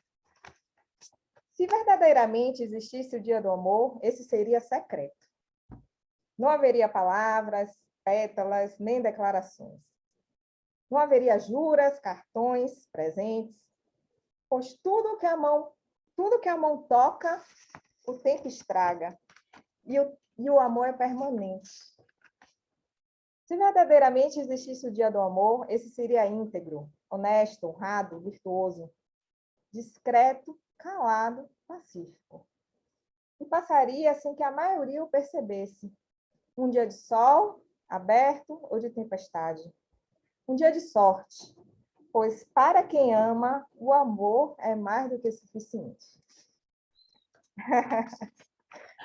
Se verdadeiramente existisse o Dia do Amor, esse seria secreto. Não haveria palavras, pétalas, nem declarações. Não haveria juras, cartões, presentes, pois tudo que a mão toca o tempo estraga e o amor é permanente. Se verdadeiramente existisse o dia do amor, esse seria íntegro, honesto, honrado, virtuoso, discreto, calado, pacífico. E passaria sem que a maioria o percebesse. Um dia de sol, aberto ou de tempestade. Um dia de sorte, pois para quem ama, o amor é mais do que suficiente.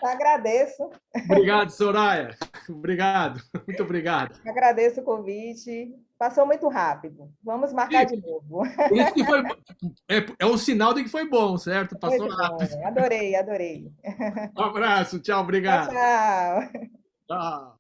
Eu agradeço. Obrigado, Soraya. Obrigado. Muito obrigado. Agradeço o convite. Passou muito rápido. Vamos marcar de novo. Por isso que foi, é um sinal de que foi bom, certo? Passou Muito rápido. bom. Adorei, adorei. Um abraço, tchau, Tchau, obrigado. tchau. Tchau.